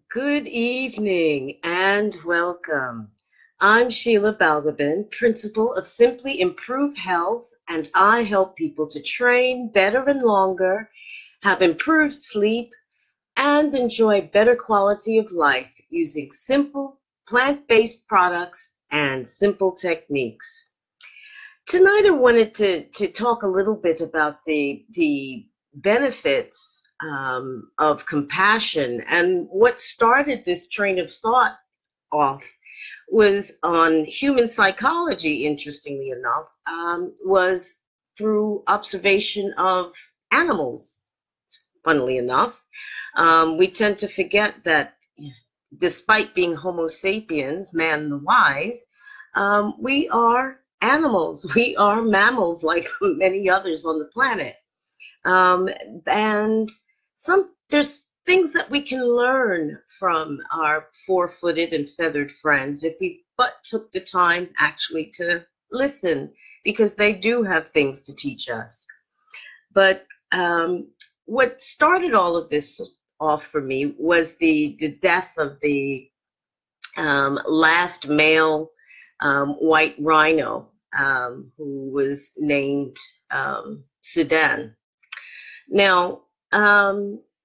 Good evening and welcome. I'm Sheila Balgobin, principal of Simply Improve Health, and I help people to train better and longer, have improved sleep, and enjoy better quality of life using simple plant-based products and simple techniques. Tonight I wanted to talk a little bit about the benefits of compassion, and what started this train of thought off was on human psychology, interestingly enough, was through observation of animals. Funnily enough, we tend to forget that despite being Homo sapiens, man the wise, we are animals. We are mammals like many others on the planet. Um, and there's things that we can learn from our four-footed and feathered friends if we but took the time actually to listen, because they do have things to teach us. But what started all of this off for me was the death of the last male white rhino, who was named Sudan. Now,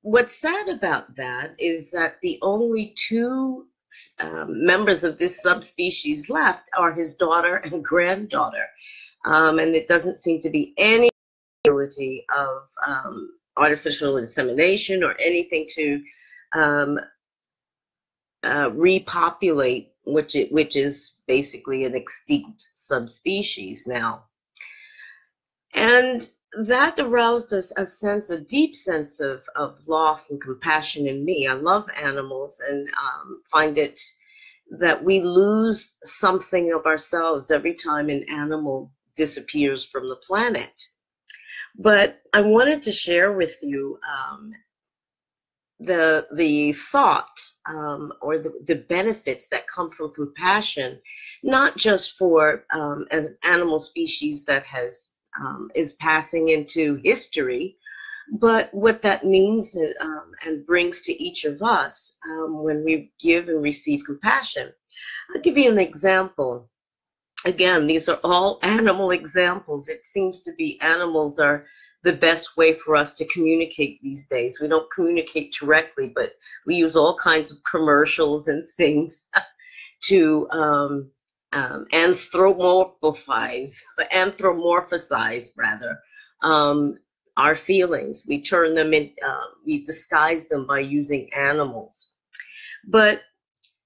what's sad about that is that the only two members of this subspecies left are his daughter and granddaughter. And it doesn't seem to be any ability of artificial insemination or anything to um, repopulate, which is basically an extinct subspecies now. And that aroused us a deep sense of loss and compassion in me. I love animals and find it that we lose something of ourselves every time an animal disappears from the planet. But I wanted to share with you the thought, or the benefits that come from compassion, not just for an animal species that has is passing into history, but what that means and brings to each of us when we give and receive compassion. I'll give you an example. Again, these are all animal examples. It seems to be animals are the best way for us to communicate these days. We don't communicate directly, but we use all kinds of commercials and things to anthropomorphize rather, our feelings. We turn them in, we disguise them by using animals. But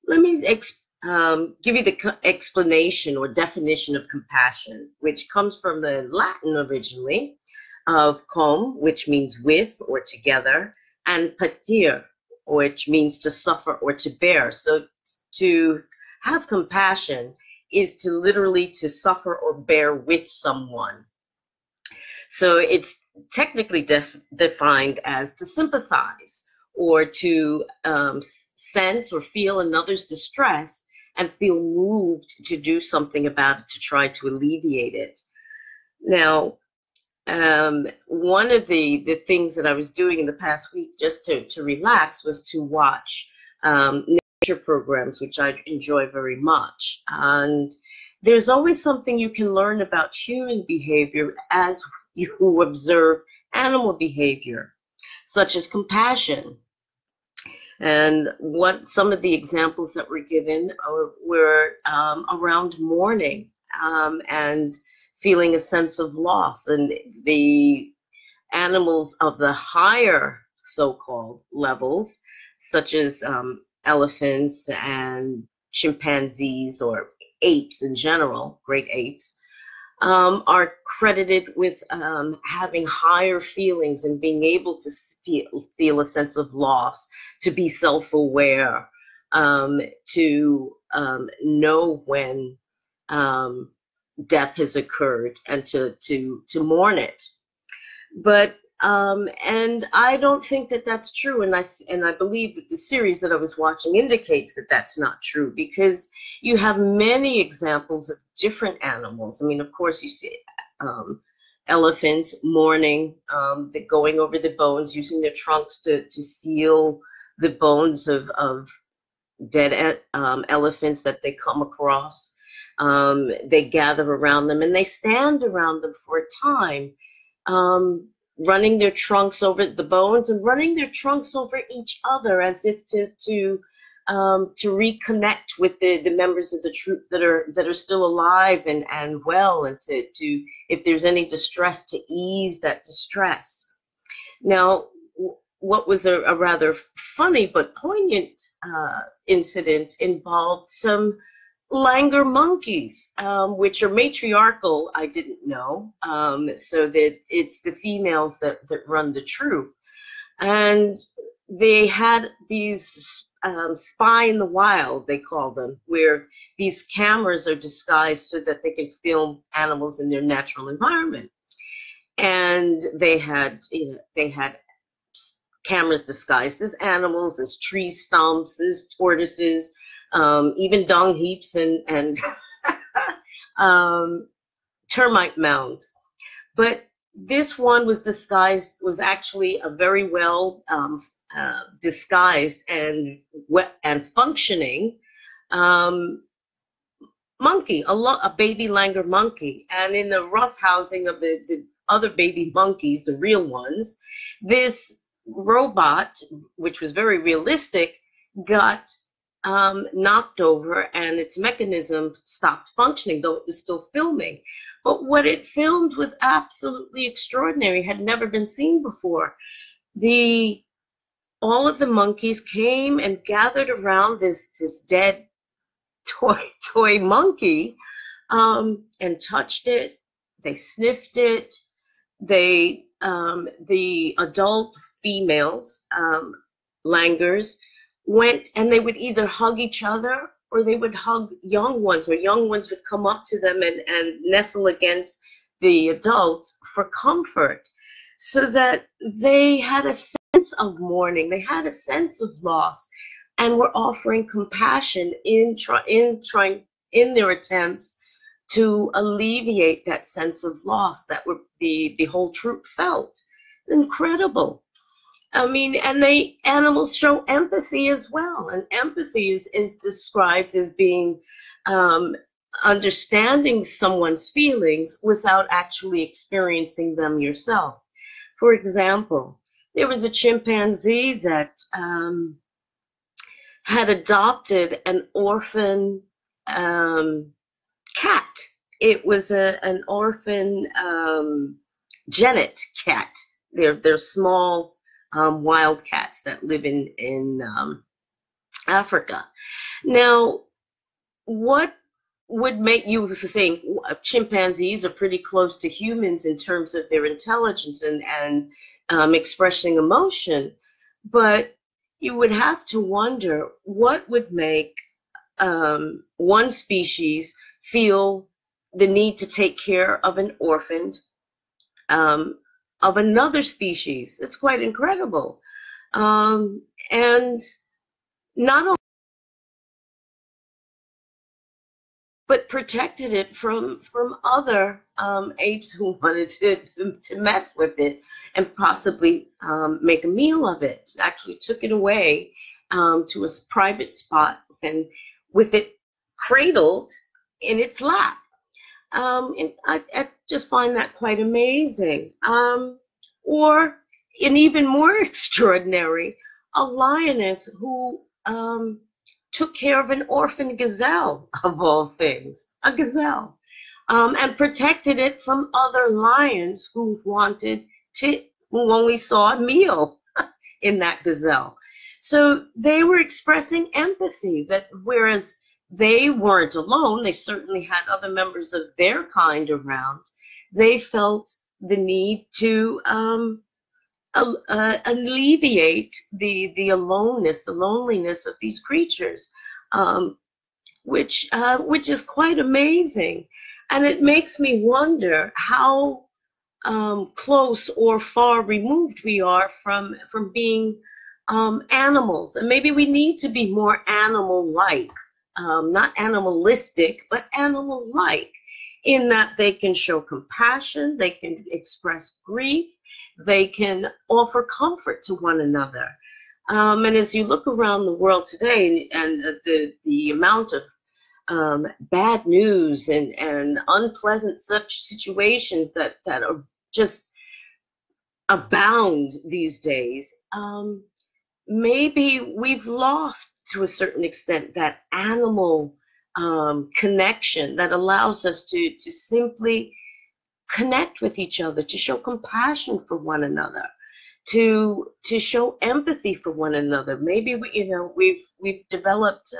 let me give you the explanation or definition of compassion, which comes from the Latin originally of cum, which means with or together, and patir, which means to suffer or to bear. So to have compassion is to literally to suffer or bear with someone. So it's technically defined as to sympathize or to sense or feel another's distress and feel moved to do something about it to try to alleviate it. Now, one of the things that I was doing in the past week just to relax was to watch nature programs, which I enjoy very much. And there's always something you can learn about human behavior as you observe animal behavior, such as compassion. And what some of the examples that were given were around mourning and feeling a sense of loss. And the animals of the higher so-called levels, such as elephants and chimpanzees or apes in general, great apes, are credited with having higher feelings and being able to feel a sense of loss, to be self-aware, to know when death has occurred and to mourn it. But and I don't think that that's true, and I believe that the series that I was watching indicates that that's not true, because you have many examples of different animals. I mean, of course, you see elephants mourning, going over the bones, using their trunks to feel the bones of dead elephants that they come across. They gather around them and they stand around them for a time, running their trunks over the bones and running their trunks over each other as if to reconnect with the members of the troop that are still alive and well, and to if there's any distress, to ease that distress. Now, what was a rather funny but poignant incident involved some langur monkeys, which are matriarchal. I didn't know, so that it's the females that run the troop, and they had these spy in the wild, they call them, where these cameras are disguised so that they can film animals in their natural environment. And they had cameras disguised as animals, as tree stumps, as tortoises, even dung heaps and termite mounds. But this one was actually a very well disguised and functioning monkey, a baby langur monkey. And in the rough housing of the other baby monkeys, the real ones, this robot, which was very realistic, got knocked over and its mechanism stopped functioning, though it was still filming. But what it filmed was absolutely extraordinary, had never been seen before. All of the monkeys came and gathered around this dead toy monkey, and touched it. They sniffed it. The adult females, langurs, went and they would either hug each other or they would hug young ones, or young ones would come up to them and nestle against the adults for comfort, so that they had a sense of mourning, they had a sense of loss, and were offering compassion in their attempts to alleviate that sense of loss that the whole troop felt. Incredible. I mean, and animals show empathy as well, and empathy is described as being understanding someone's feelings without actually experiencing them yourself. For example, there was a chimpanzee that had adopted an orphan cat. It was an orphan genet cat. They're small wild cats that live in Africa. Now, what would make you think chimpanzees are pretty close to humans in terms of their intelligence and expressing emotion, but you would have to wonder what would make one species feel the need to take care of an orphaned of another species. It's quite incredible. And not only, but protected it from other apes who wanted to mess with it and possibly make a meal of it. Actually took it away to a private spot, and with it cradled in its lap. And I just find that quite amazing. Or, and even more extraordinary, a lioness who took care of an orphan gazelle, of all things, a gazelle, and protected it from other lions who only saw a meal in that gazelle. So they were expressing empathy, that whereas they weren't alone, they certainly had other members of their kind around, they felt the need to alleviate the aloneness, the loneliness of these creatures, which is quite amazing. And it makes me wonder how close or far removed we are from being animals. And maybe we need to be more animal-like, not animalistic, but animal-like, in that they can show compassion, they can express grief, they can offer comfort to one another. And as you look around the world today, and the amount of bad news and unpleasant such situations that are just abound these days, maybe we've lost to a certain extent that animal connection that allows us to simply connect with each other, to show compassion for one another, to show empathy for one another. Maybe we've developed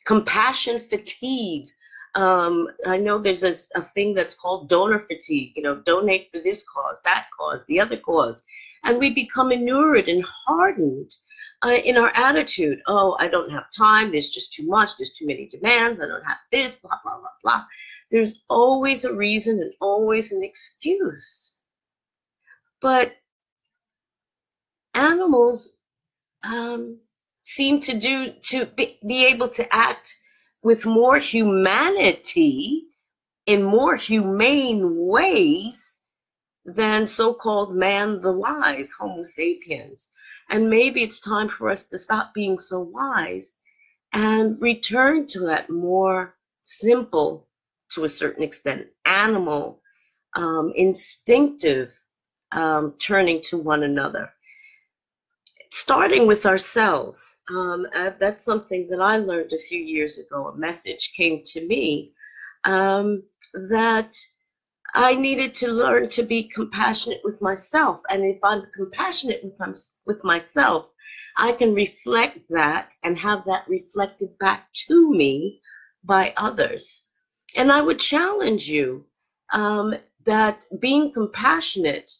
compassion fatigue. I know there's a thing that's called donor fatigue. Donate for this cause, that cause, the other cause, and we become inured and hardened in our attitude. Oh, I don't have time. There's just too much. There's too many demands. I don't have this. Blah blah blah blah. There's always a reason and always an excuse. But animals seem to be able to act with more humanity in more humane ways than so-called man the wise, Homo sapiens. And maybe it's time for us to stop being so wise and return to that more simple, to a certain extent, animal, instinctive turning to one another. Starting with ourselves. That's something that I learned a few years ago. A message came to me that I needed to learn to be compassionate with myself. And if I'm compassionate with myself, I can reflect that and have that reflected back to me by others. And I would challenge you that being compassionate,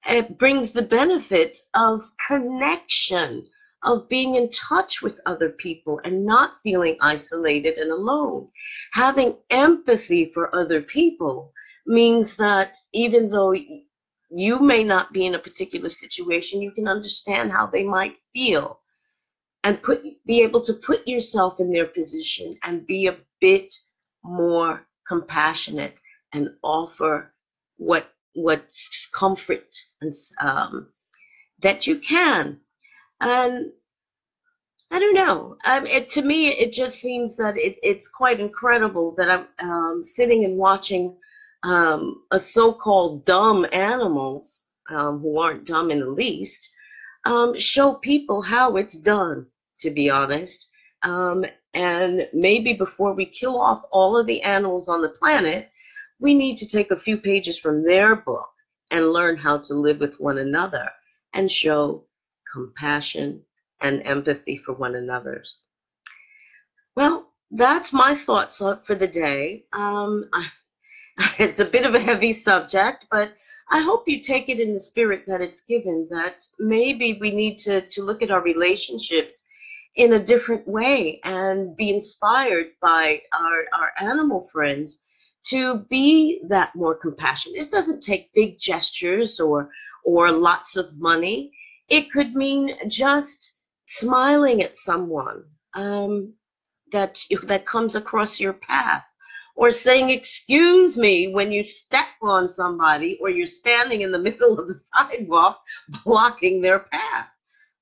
it brings the benefit of connection, of being in touch with other people and not feeling isolated and alone. Having empathy for other people means that even though you may not be in a particular situation, you can understand how they might feel and be able to put yourself in their position and be a bit more compassionate and offer what's comfort and that you can. And I don't know. To me, it just seems that it's quite incredible that I'm sitting and watching a so-called dumb animals who aren't dumb in the least show people how it's done, to be honest. And maybe before we kill off all of the animals on the planet, we need to take a few pages from their book and learn how to live with one another and show compassion and empathy for one another. Well, that's my thoughts for the day. It's a bit of a heavy subject, but I hope you take it in the spirit that it's given, that maybe we need to look at our relationships in a different way and be inspired by our animal friends to be that more compassionate. It doesn't take big gestures or lots of money. It could mean just smiling at someone that comes across your path, or saying excuse me when you step on somebody or you're standing in the middle of the sidewalk blocking their path.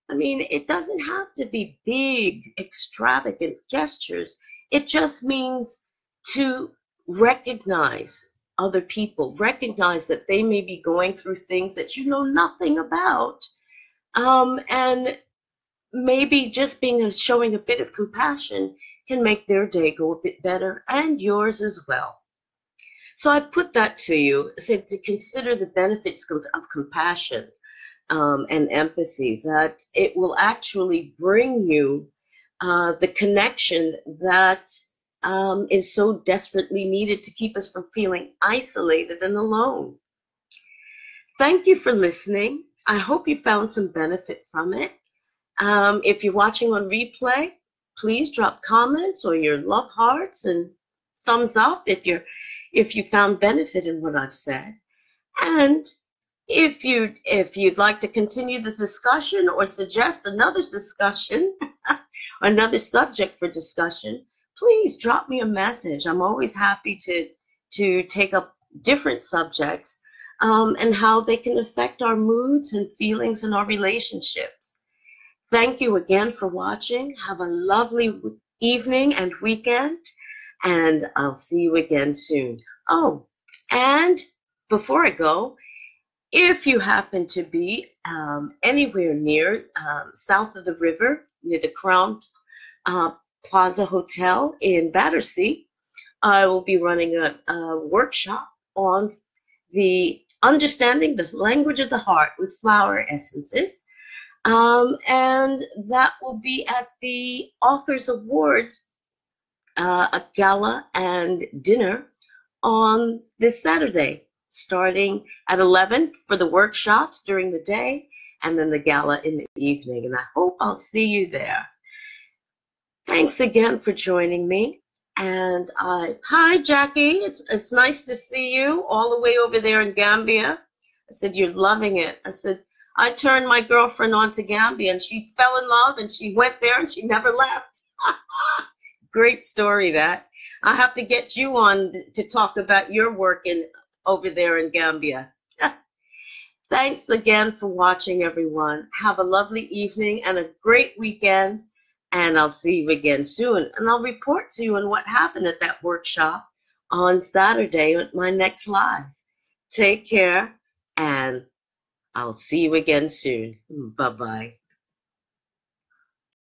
I mean, it doesn't have to be big, extravagant gestures. It just means to recognize other people, recognize that they may be going through things that you know nothing about, and maybe just showing a bit of compassion can make their day go a bit better, and yours as well. So I put that to you, said to consider the benefits of compassion and empathy, that it will actually bring you the connection that is so desperately needed to keep us from feeling isolated and alone. Thank you for listening. I hope you found some benefit from it. If you're watching on replay, please drop comments or your love hearts and thumbs up if you found benefit in what I've said. And if you'd like to continue this discussion or suggest another discussion, another subject for discussion, please drop me a message. I'm always happy to take up different subjects and how they can affect our moods and feelings and our relationships. Thank you again for watching. Have a lovely evening and weekend, and I'll see you again soon. Oh, and before I go, if you happen to be anywhere near south of the river, near the Crown uh, Plaza Hotel in Battersea, I will be running a workshop on the understanding the language of the heart with flower essences. And that will be at the Authors Awards, a gala and dinner on this Saturday, starting at 11 for the workshops during the day, and then the gala in the evening. And I hope I'll see you there. Thanks again for joining me. And hi, Jackie. It's nice to see you all the way over there in Gambia. I said, you're loving it. I said, I turned my girlfriend on to Gambia and she fell in love and she went there and she never left. Great story, that. I have to get you on to talk about your work over there in Gambia. Thanks again for watching, everyone. Have a lovely evening and a great weekend. And I'll see you again soon. And I'll report to you on what happened at that workshop on Saturday at my next live. Take care, and I'll see you again soon. Bye-bye.